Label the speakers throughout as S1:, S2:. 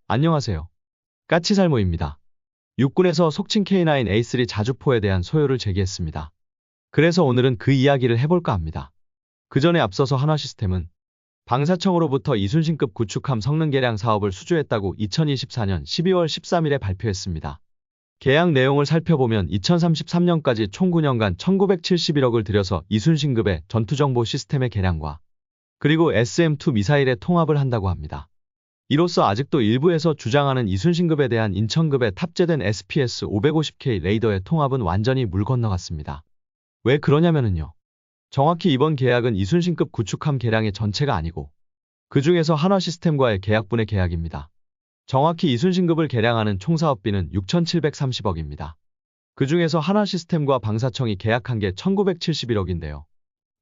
S1: 안녕하세요. 까치살모입니다. 육군에서 속칭 K9A3 자주포에 대한 소요를 제기했습니다. 그래서 오늘은 그 이야기를 해볼까 합니다. 그 전에 앞서서 한화시스템은 방사청으로부터 이순신급 구축함 성능 개량 사업을 수주했다고 2024년 12월 13일에 발표했습니다. 계약 내용을 살펴보면 2033년까지 총 9년간 1971억을 들여서 이순신급의 전투정보 시스템의 개량과 그리고 SM-2 미사일의 통합을 한다고 합니다. 이로써 아직도 일부에서 주장하는 이순신급에 대한 인천급에 탑재된 SPS-550K 레이더의 통합은 완전히 물 건너갔습니다. 왜 그러냐면요. 정확히 이번 계약은 이순신급 구축함 개량의 전체가 아니고 그 중에서 한화시스템과의 계약분의 계약입니다. 정확히 이순신급을 개량하는 총 사업비는 6,730억입니다. 그 중에서 한화시스템과 방사청이 계약한 게 1,971억인데요.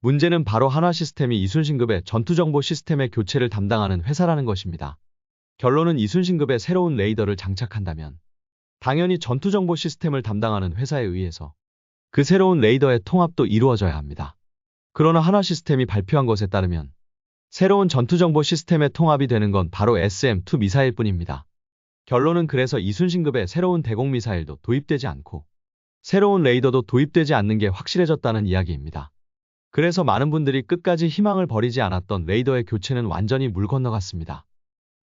S1: 문제는 바로 한화시스템이 이순신급의 전투정보 시스템의 교체를 담당하는 회사라는 것입니다. 결론은 이순신급의 새로운 레이더를 장착한다면 당연히 전투정보 시스템을 담당하는 회사에 의해서 그 새로운 레이더의 통합도 이루어져야 합니다. 그러나 한화시스템이 발표한 것에 따르면 새로운 전투정보 시스템의 통합이 되는 건 바로 SM-2 미사일 뿐입니다. 결론은 그래서 이순신급의 새로운 대공미사일도 도입되지 않고 새로운 레이더도 도입되지 않는 게 확실해졌다는 이야기입니다. 그래서 많은 분들이 끝까지 희망을 버리지 않았던 레이더의 교체는 완전히 물 건너갔습니다.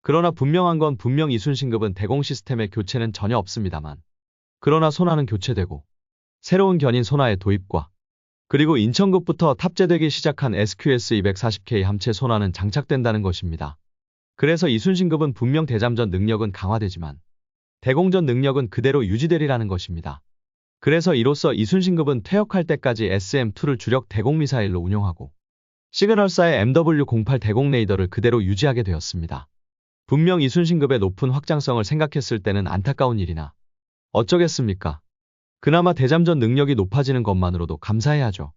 S1: 그러나 분명한 건 분명 이순신급은 대공 시스템의 교체는 전혀 없습니다만 그러나 소나는 교체되고 새로운 견인 소나의 도입과 그리고 인천급부터 탑재되기 시작한 SQS-240K 함체 소나는 장착된다는 것입니다. 그래서 이순신급은 분명 대잠전 능력은 강화되지만 대공전 능력은 그대로 유지되리라는 것입니다. 그래서 이로써 이순신급은 퇴역할 때까지 SM-2를 주력 대공미사일로 운용하고 시그널사의 MW-08 대공 레이더를 그대로 유지하게 되었습니다. 분명 이순신급의 높은 확장성을 생각했을 때는 안타까운 일이나 어쩌겠습니까? 그나마 대잠전 능력이 높아지는 것만으로도 감사해야죠.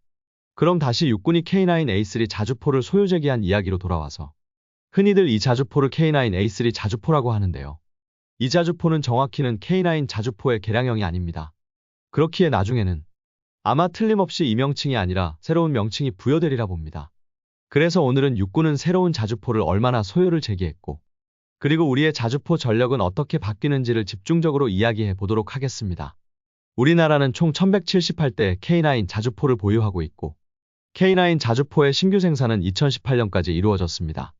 S1: 그럼 다시 육군이 K9A3 자주포를 소요 제기한 이야기로 돌아와서 흔히들 이 자주포를 K9A3 자주포라고 하는데요. 이 자주포는 정확히는 K9 자주포의 개량형이 아닙니다. 그렇기에 나중에는 아마 틀림없이 이 명칭이 아니라 새로운 명칭이 부여되리라 봅니다. 그래서 오늘은 육군은 새로운 자주포를 얼마나 소요를 제기했고 그리고 우리의 자주포 전력은 어떻게 바뀌는지를 집중적으로 이야기해 보도록 하겠습니다. 우리나라는 총 1178대의 K9 자주포를 보유하고 있고 K9 자주포의 신규 생산은 2018년까지 이루어졌습니다.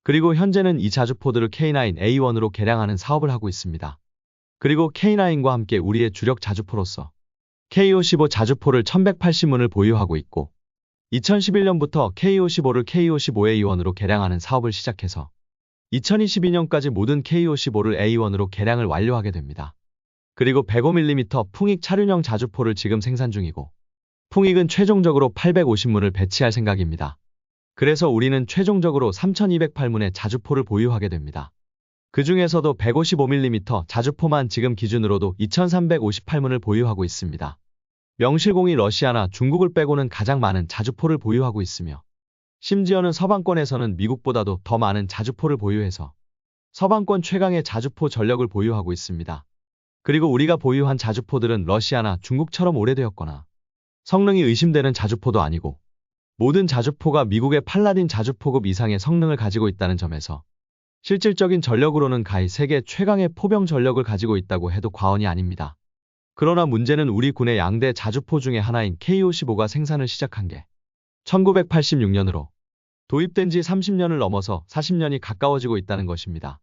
S1: 그리고 현재는 이 자주포들을 K9A1으로 개량하는 사업을 하고 있습니다. 그리고 K9과 함께 우리의 주력 자주포로서 KO-15 자주포를 1180문을 보유하고 있고 2011년부터 KO-15를 KO-15A1으로 개량하는 사업을 시작해서 2022년까지 모든 KO-15를 A1으로 개량을 완료하게 됩니다. 그리고 105mm 풍익 차륜형 자주포를 지금 생산 중이고 풍익은 최종적으로 850문을 배치할 생각입니다. 그래서 우리는 최종적으로 3208문의 자주포를 보유하게 됩니다. 그 중에서도 155mm 자주포만 지금 기준으로도 2358문을 보유하고 있습니다. 명실공히 러시아나 중국을 빼고는 가장 많은 자주포를 보유하고 있으며 심지어는 서방권에서는 미국보다도 더 많은 자주포를 보유해서 서방권 최강의 자주포 전력을 보유하고 있습니다. 그리고 우리가 보유한 자주포들은 러시아나 중국처럼 오래되었거나 성능이 의심되는 자주포도 아니고 모든 자주포가 미국의 팔라딘 자주포급 이상의 성능을 가지고 있다는 점에서 실질적인 전력으로는 가히 세계 최강의 포병 전력을 가지고 있다고 해도 과언이 아닙니다. 그러나 문제는 우리 군의 양대 자주포 중에 하나인 KO-15가 생산을 시작한 게 1986년으로 도입된 지 30년을 넘어서 40년이 가까워지고 있다는 것입니다.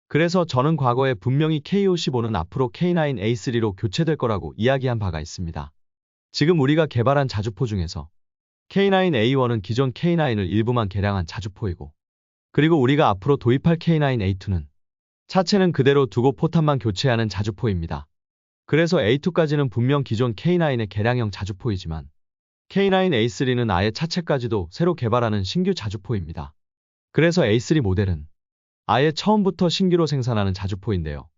S1: 그래서 저는 과거에 분명히 KO-15는 앞으로 K9A3로 교체될 거라고 이야기한 바가 있습니다. 지금 우리가 개발한 자주포 중에서 K9A1은 기존 K9을 일부만 개량한 자주포이고 그리고 우리가 앞으로 도입할 K9A2는 차체는 그대로 두고 포탄만 교체하는 자주포입니다. 그래서 A2까지는 분명 기존 K9의 개량형 자주포이지만 K9A3는 아예 차체까지도 새로 개발하는 신규 자주포입니다. 그래서 A3 모델은 아예 처음부터 신규로 생산하는 자주포인데요.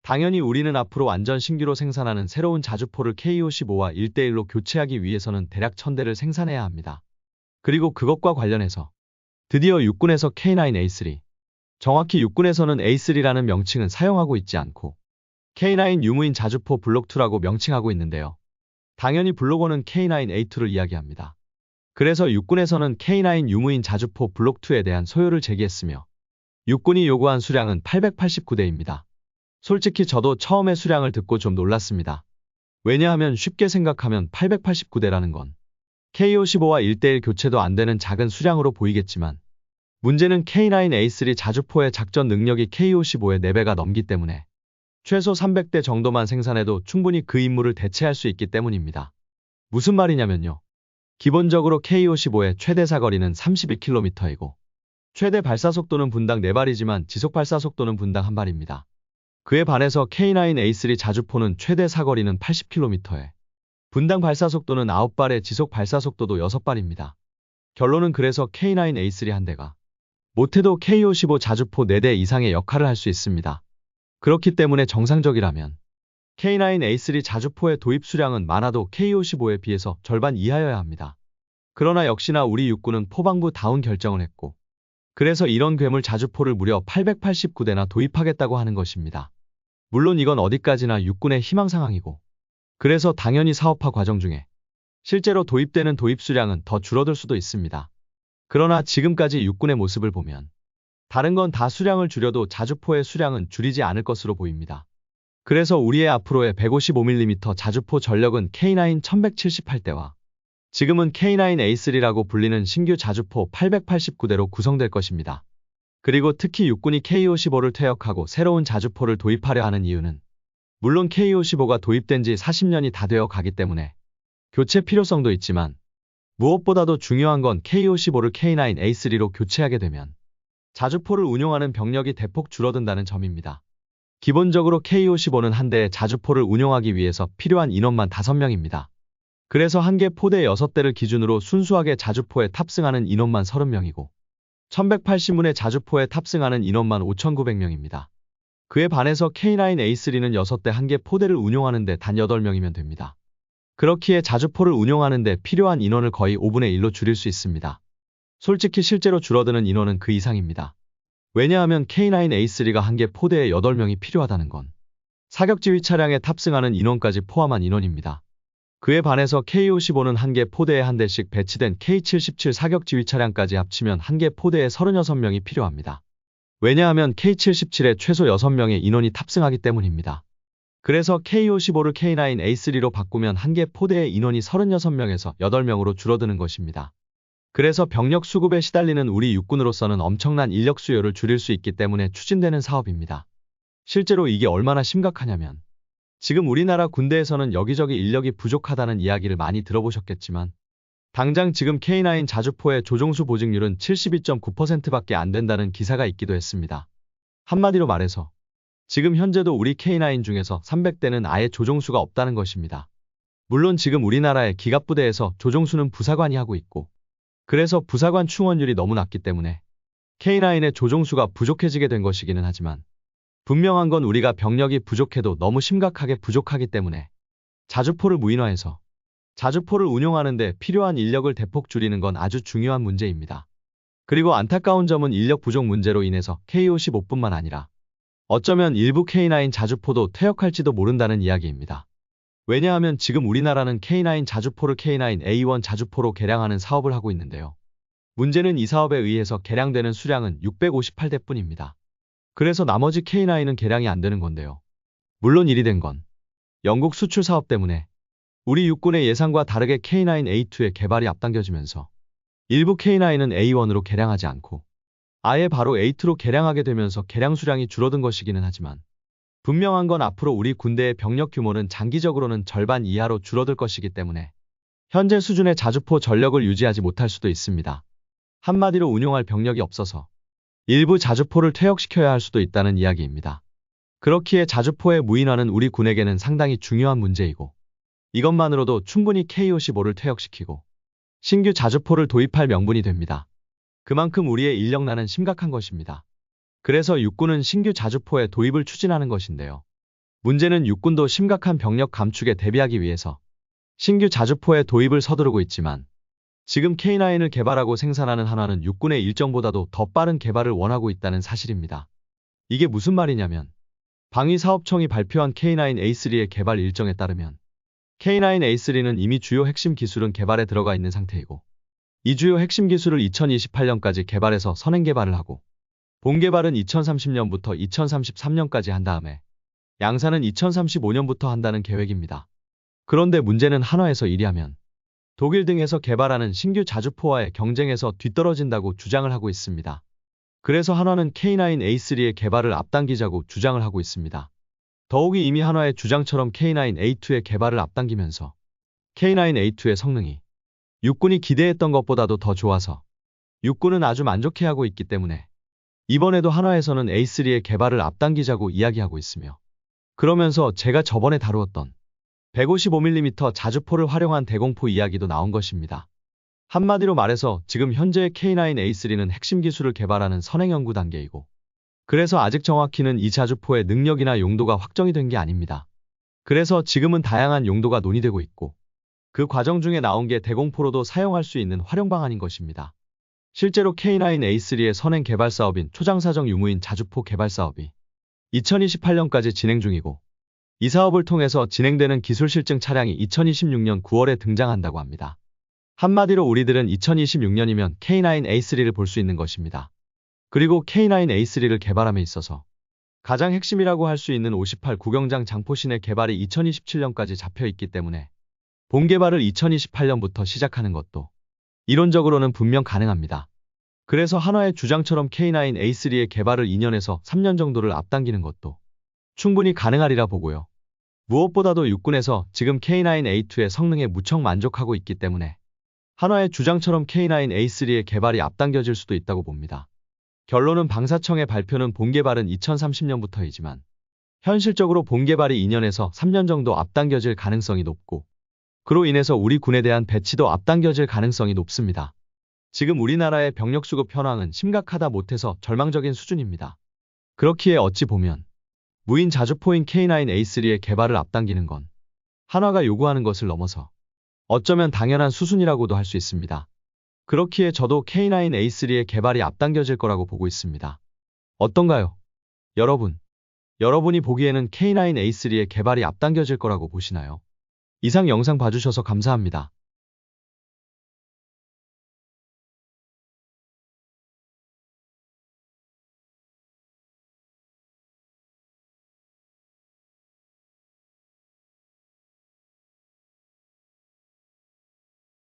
S1: 당연히 우리는 앞으로 완전 신규로 생산하는 새로운 자주포를 KO-15와 1대1로 교체하기 위해서는 대략 1000대를 생산해야 합니다. 그리고 그것과 관련해서 드디어 육군에서 K9A3, 정확히 육군에서는 A3라는 명칭은 사용하고 있지 않고 K9 유무인 자주포 블록2라고 명칭하고 있는데요. 당연히 블록1은 K9A2를 이야기합니다. 그래서 육군에서는 K9 유무인 자주포 블록2에 대한 소요를 제기했으며 육군이 요구한 수량은 889대입니다. 솔직히 저도 처음에 수량을 듣고 좀 놀랐습니다. 왜냐하면 쉽게 생각하면 889대라는 건 K55와 1대1 교체도 안 되는 작은 수량으로 보이겠지만 문제는 K9A3 자주포의 작전 능력이 K55의 4배가 넘기 때문에 최소 300대 정도만 생산해도 충분히 그 임무를 대체할 수 있기 때문입니다. 무슨 말이냐면요. 기본적으로 K55의 최대 사거리는 31km이고 최대 발사속도는 분당 4발이지만 지속 발사속도는 분당 1발입니다. 그에 반해서 K9A3 자주포는 최대 사거리는 80km에 분당 발사속도는 9발에 지속 발사속도도 6발입니다. 결론은 그래서 K9A3 한 대가 못해도 K55 자주포 4대 이상의 역할을 할 수 있습니다. 그렇기 때문에 정상적이라면 K9A3 자주포의 도입 수량은 많아도 K55에 비해서 절반 이하여야 합니다. 그러나 역시나 우리 육군은 포방부 다운 결정을 했고 그래서 이런 괴물 자주포를 무려 889대나 도입하겠다고 하는 것입니다. 물론 이건 어디까지나 육군의 희망사항이고 그래서 당연히 사업화 과정 중에 실제로 도입되는 도입 수량은 더 줄어들 수도 있습니다. 그러나 지금까지 육군의 모습을 보면 다른 건 다 수량을 줄여도 자주포의 수량은 줄이지 않을 것으로 보입니다. 그래서 우리의 앞으로의 155mm 자주포 전력은 K9 1178대와 지금은 K9A3라고 불리는 신규 자주포 889대로 구성될 것입니다. 그리고 특히 육군이 K55를 퇴역하고 새로운 자주포를 도입하려 하는 이유는 물론 K55가 도입된 지 40년이 다 되어 가기 때문에 교체 필요성도 있지만 무엇보다도 중요한 건 K55를 K9A3로 교체하게 되면 자주포를 운용하는 병력이 대폭 줄어든다는 점입니다. 기본적으로 K55는 한 대의 자주포를 운용하기 위해서 필요한 인원만 5명입니다. 그래서 한 개 포대 6대를 기준으로 순수하게 자주포에 탑승하는 인원만 30명이고 1180문의 자주포에 탑승하는 인원만 5900명입니다. 그에 반해서 K9A3는 6대 한 개 포대를 운용하는데 단 8명이면 됩니다. 그렇기에 자주포를 운용하는데 필요한 인원을 거의 5분의 1로 줄일 수 있습니다. 솔직히 실제로 줄어드는 인원은 그 이상입니다. 왜냐하면 K9A3가 한 개 포대에 8명이 필요하다는 건 사격지휘 차량에 탑승하는 인원까지 포함한 인원입니다. 그에 반해서 K55는 한 개 포대에 한 대씩 배치된 K77 사격지휘 차량까지 합치면 한 개 포대에 36명이 필요합니다. 왜냐하면 K77에 최소 6명의 인원이 탑승하기 때문입니다. 그래서 K55를 K9A3로 바꾸면 한 개 포대의 인원이 36명에서 8명으로 줄어드는 것입니다. 그래서 병력 수급에 시달리는 우리 육군으로서는 엄청난 인력 수요를 줄일 수 있기 때문에 추진되는 사업입니다. 실제로 이게 얼마나 심각하냐면 지금 우리나라 군대에서는 여기저기 인력이 부족하다는 이야기를 많이 들어보셨겠지만 당장 지금 K9 자주포의 조종수 보직률은 72.9%밖에 안 된다는 기사가 있기도 했습니다. 한마디로 말해서 지금 현재도 우리 K9 중에서 300대는 아예 조종수가 없다는 것입니다. 물론 지금 우리나라의 기갑부대에서 조종수는 부사관이 하고 있고 그래서 부사관 충원율이 너무 낮기 때문에 K9의 조종수가 부족해지게 된 것이기는 하지만 분명한 건 우리가 병력이 부족해도 너무 심각하게 부족하기 때문에 자주포를 무인화해서 자주포를 운용하는 데 필요한 인력을 대폭 줄이는 건 아주 중요한 문제입니다. 그리고 안타까운 점은 인력 부족 문제로 인해서 K55뿐만 아니라 어쩌면 일부 K9 자주포도 퇴역할지도 모른다는 이야기입니다. 왜냐하면 지금 우리나라는 K9 자주포를 K9A1 자주포로 개량하는 사업을 하고 있는데요. 문제는 이 사업에 의해서 개량되는 수량은 658대뿐입니다. 그래서 나머지 K9은 개량이 안 되는 건데요. 물론 일이 된 건 영국 수출 사업 때문에 우리 육군의 예상과 다르게 K9A2의 개발이 앞당겨지면서 일부 K9은 A1으로 개량하지 않고 아예 바로 A2로 개량하게 되면서 개량 수량이 줄어든 것이기는 하지만 분명한 건 앞으로 우리 군대의 병력 규모는 장기적으로는 절반 이하로 줄어들 것이기 때문에 현재 수준의 자주포 전력을 유지하지 못할 수도 있습니다. 한마디로 운용할 병력이 없어서 일부 자주포를 퇴역시켜야 할 수도 있다는 이야기입니다. 그렇기에 자주포의 무인화는 우리 군에게는 상당히 중요한 문제이고 이것만으로도 충분히 K55를 퇴역시키고 신규 자주포를 도입할 명분이 됩니다. 그만큼 우리의 인력난은 심각한 것입니다. 그래서 육군은 신규 자주포의 도입을 추진하는 것인데요. 문제는 육군도 심각한 병력 감축에 대비하기 위해서 신규 자주포의 도입을 서두르고 있지만 지금 K9을 개발하고 생산하는 한화는 육군의 일정보다도 더 빠른 개발을 원하고 있다는 사실입니다. 이게 무슨 말이냐면 방위사업청이 발표한 K9A3의 개발 일정에 따르면 K9A3는 이미 주요 핵심 기술은 개발에 들어가 있는 상태이고 이 주요 핵심 기술을 2028년까지 개발해서 선행 개발을 하고 본 개발은 2030년부터 2033년까지 한 다음에 양산은 2035년부터 한다는 계획입니다. 그런데 문제는 한화에서 1위하면 독일 등에서 개발하는 신규 자주포와의 경쟁에서 뒤떨어진다고 주장을 하고 있습니다. 그래서 한화는 K9A3의 개발을 앞당기자고 주장을 하고 있습니다. 더욱이 이미 한화의 주장처럼 K9A2의 개발을 앞당기면서 K9A2의 성능이 육군이 기대했던 것보다도 더 좋아서 육군은 아주 만족해하고 있기 때문에 이번에도 한화에서는 A3의 개발을 앞당기자고 이야기하고 있으며, 그러면서 제가 저번에 다루었던 155mm 자주포를 활용한 대공포 이야기도 나온 것입니다. 한마디로 말해서 지금 현재의 K9A3는 핵심 기술을 개발하는 선행 연구 단계이고, 그래서 아직 정확히는 이 자주포의 능력이나 용도가 확정이 된 게 아닙니다. 그래서 지금은 다양한 용도가 논의되고 있고, 그 과정 중에 나온 게 대공포로도 사용할 수 있는 활용 방안인 것입니다. 실제로 K9A3의 선행 개발 사업인 초장사정 유무인 자주포 개발 사업이 2028년까지 진행 중이고, 이 사업을 통해서 진행되는 기술 실증 차량이 2026년 9월에 등장한다고 합니다. 한마디로 우리들은 2026년이면 K9A3를 볼 수 있는 것입니다. 그리고 K9A3를 개발함에 있어서 가장 핵심이라고 할 수 있는 58 구경장 장포신의 개발이 2027년까지 잡혀 있기 때문에 본 개발을 2028년부터 시작하는 것도 이론적으로는 분명 가능합니다. 그래서 한화의 주장처럼 K9A3의 개발을 2년에서 3년 정도를 앞당기는 것도 충분히 가능하리라 보고요. 무엇보다도 육군에서 지금 K9A2의 성능에 무척 만족하고 있기 때문에 한화의 주장처럼 K9A3의 개발이 앞당겨질 수도 있다고 봅니다. 결론은 방사청의 발표는 본 개발은 2030년부터이지만 현실적으로 본 개발이 2년에서 3년 정도 앞당겨질 가능성이 높고, 그로 인해서 우리 군에 대한 배치도 앞당겨질 가능성이 높습니다. 지금 우리나라의 병력 수급 현황은 심각하다 못해서 절망적인 수준입니다. 그렇기에 어찌 보면 무인 자주포인 K9A3의 개발을 앞당기는 건 한화가 요구하는 것을 넘어서 어쩌면 당연한 수순이라고도 할 수 있습니다. 그렇기에 저도 K9A3의 개발이 앞당겨질 거라고 보고 있습니다. 어떤가요? 여러분이 보기에는 K9A3의 개발이 앞당겨질 거라고 보시나요? 이상 영상 봐주셔서 감사합니다.